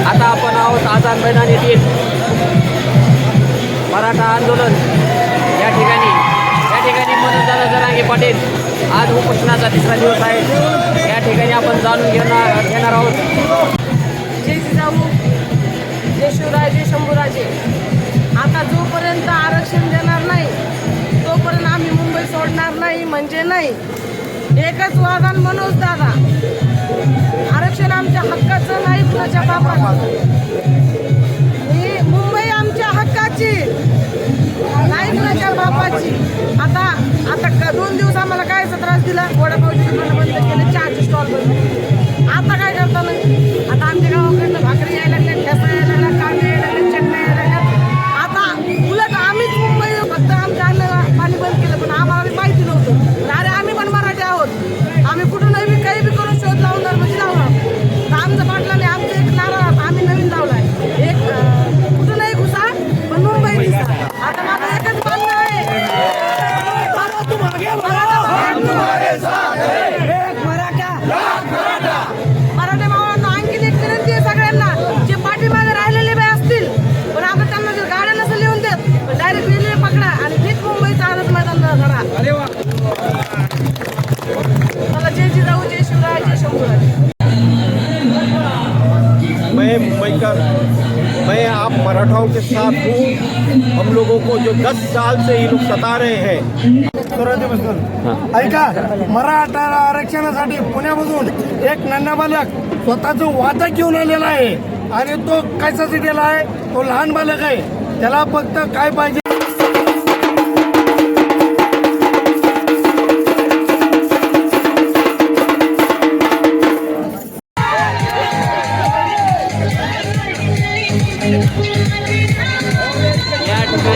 आता आपण आहोत आझाद मैदान येथील मराठा आंदोलन या ठिकाणी मनोजदादा जरांगे पाटील आज उपोषणाचा तिसरा दिवस आहे। या ठिकाणी आपण जाणून घेणार आहोत। जय जिजाऊ, जय शिवराय, जय शंभूराजे। आता जोपर्यंत आरक्षण देणार नाही तोपर्यंत आम्ही मुंबई सोडणार नाही म्हणजे नाही। एकच वादन मनोज दादा, आरक्षण आमच्या हक्काचं नाही, कुणाच्या बापाचं। ही मुंबई आमच्या हक्काची नाही, कुणाच्या बापाची। आता 2 दिवस आम्हाला काय त्रास दिला, वडापावची दुकानं बंद केले, चहाचे स्टॉल बंद केले। आता काय करता नाही, आता आमच्या गावाकडनं भाकरी यायला लागल्या, ठेसा यायला लागल्या, कांदे यायला लागले, चटण्या यायला लागल्या। आता उलट आम्हीच मुंबई फक्त आमच्या अन्नाला पाणी बंद केलं, पण आम्हाला माहिती नव्हतं। अरे आम्ही पण मराठी आहोत, आम्ही कुठूनही बी काही बी करून शोध लावणार म्हणजे लावणार। तर आमचं पाटलाने आमचं एक नारा आम्ही नवीन लावलाय, एक कुठूनही घुसा पण मुंबई दिसा। आता माझं एकच म्हणणं आहे, मराठा भावांना आणखी एक विनंती आहे सगळ्यांना, जे पाठीमागे राहिलेले बी असतील पण आपण त्यांना जर गाड्या नसेल लिहून देत, डायरेक्ट रेल्वे पकडा आणि नीट मुंबईचा आझाद मैदान करा। मला जय जिजाऊ, जय शिवराय, जय शंभूराज। मैं आप मराठाओं के साथ हूँ। हम लोगों को जो 10 साल से ये लोग सता रहे हैं। ऐका, मराठा आरक्षणासाठी पुण्यामधून एक नन्हा बालक स्वतःचं वादक घेऊन आलेला आहे आणि तो कशासाठी गेला आहे, तो लहान बालक आहे, त्याला फक्त काय पाहिजे।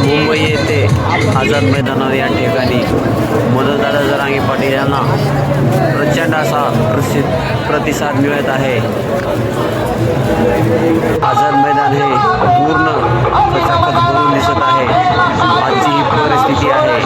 मुंबई येथे आझाद मैदानावर या ठिकाणी मनोजदादा जरांगे पाटील यांना प्रचंड असा प्रतिसाद मिळत आहे। आझाद मैदान हे पूर्ण खचाखच भरून दिसत आहे। आजची ही परिस्थिती आहे।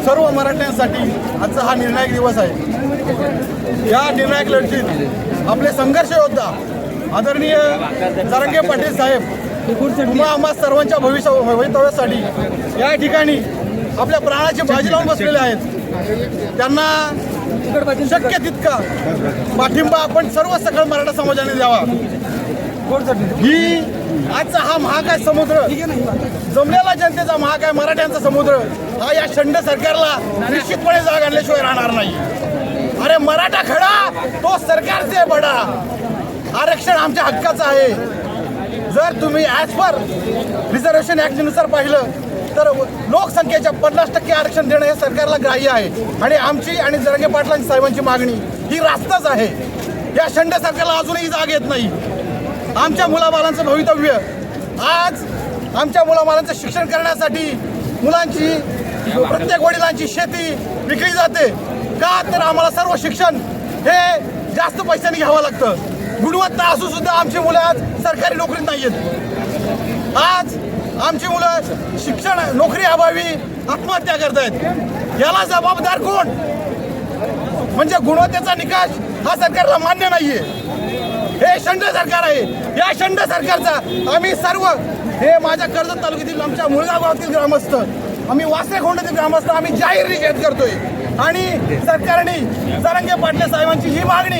सर्व मराठ्यांसाठी आजचा हा निर्णायक दिवस आहे। या निर्णायक लढतीत आपले संघर्ष योद्धा आदरणीय जरांगे पाटील साहेब तुम्हा आम्हा सर्वांच्या भवितव्यासाठी या ठिकाणी आपल्या प्राणाची बाजी लावून बसलेले आहेत। त्यांना शक्य तितका पाठिंबा आपण सर्व सकल मराठा समाजाने द्यावा। ही आजचा हा महाकाय समुद्र, जमलेला जनतेचा महाकाय मराठ्यांचा समुद्र, हा या शंड सरकारला निश्चितपणे जाग आणल्याशिवाय राहणार नाही। अरे मराठा खडा तो सरकारचे बडा, आरक्षण आमच्या हक्काचं आहे। जर तुम्ही ॲज पर रिझर्वेशन ॲक्टनुसार पाहिलं तर लोकसंख्येच्या 50% आरक्षण देणं हे सरकारला ग्राह्य आहे आणि आमची आणि जरांगे पाटलांची साहेबांची मागणी ही रास्तच आहे। या शंड सरकारला अजूनही जाग येत नाही। आमच्या मुलाबाळांचं भवितव्य, आज आमच्या मुलाबाळांचं शिक्षण करण्यासाठी मुलांची प्रत्येक वडिलांची शेती विकली जाते का, तर आम्हाला सर्व शिक्षण हे जास्त पैशाने घ्यावं लागतं। गुणवत्ता असून सुद्धा आमची मुलं आज सरकारी नोकरीत नाही आहेत। आज आमची मुलं शिक्षण नोकरी अभावी आत्महत्या करतायत। याला जबाबदार कोण? म्हणजे गुणवत्तेचा निकष हा सरकारला मान्य नाहीये। हे शंड सरकार आहे। या शंड सरकारचा आम्ही सर्व, हे माझ्या कर्जत तालुक्यातील आमच्या मुळगाव गावातील ग्रामस्थ, आम्ही वासे खोंडातील ग्रामस्थ, आम्ही जाहीर निषेध करतोय। आणि सरकारने जरांगे पाटील साहेबांची ही मागणी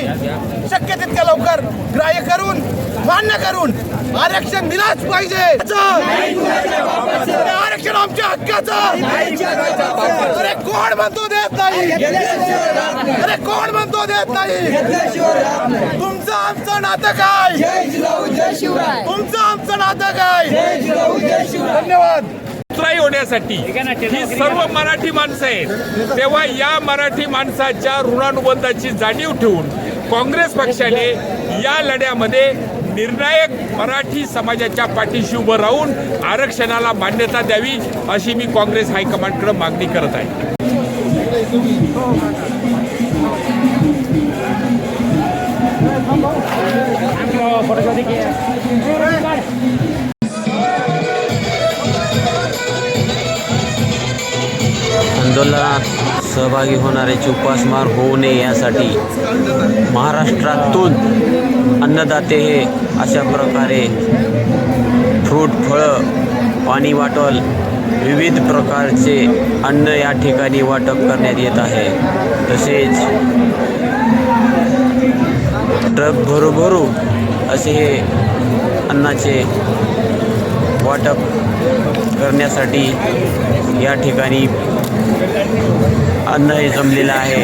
शक्य तितक्या लवकर ग्राह्य करून मान्य करून आरक्षण दिलाच पाहिजे. आरक्षण आमच्या हक्काचं. अरे कोण म्हणतो देत नाही? अरे कोण म्हणतो देत नाही? तुमचं आमचं नातं काय? तुमचं आमचं नातं काय? धन्यवाद. त्राई होण्यासाठी ही सर्व मराठी माणसं आहेत. तेव्हा या मराठी माणसाच्या ऋणानुबंधाची जाणीव ठेवून काँग्रेस पक्षाने या लढ्यामध्ये निर्णायक मराठी समाजाच्या पाठीशी उभं राहून आरक्षणाला मान्यता द्यावी अशी मी काँग्रेस हायकमांडकडे मागणी करत आहे. आंदोलनात सहभागी होणाऱ्याची उपासमार होऊ नये यासाठी महाराष्ट्रातून अन्नदाते हे अशा प्रकारे फ्रूट फळं पाणी बॉटल विविध प्रकारचे अन्न या ठिकाणी वाटप करण्यात येत आहे. तसेच ट्रक भरू असे हे अन्नाचे वाटप करण्यासाठी या ठिकाणी अन्न हे जमलेलं आहे.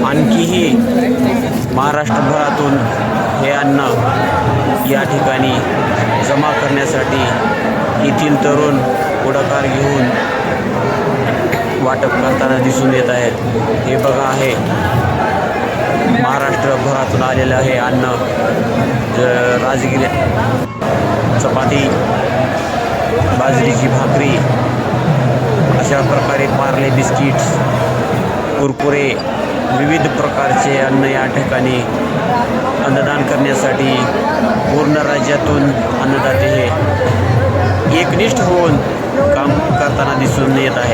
आणखीही महाराष्ट्रभरातून हे अन्न या ठिकाणी जमा करण्यासाठी येथील तरुण पुढाकार घेऊन वाटप करताना दिसून येत आहेत. हे बघा आहे महाराष्ट्रभरातून आलेलं आहे अन्न. राजगिरी चपाती बाजरीची भाकरी अशा प्रकारे पार्ले बिस्किट्स कुरकुरे विविध प्रकारचे अन्न या ठिकाणी अन्नदान करण्यासाठी पूर्ण राज्यातून अन्नदाते हे एकनिष्ठ होऊन काम करताना दिसून येत आहे.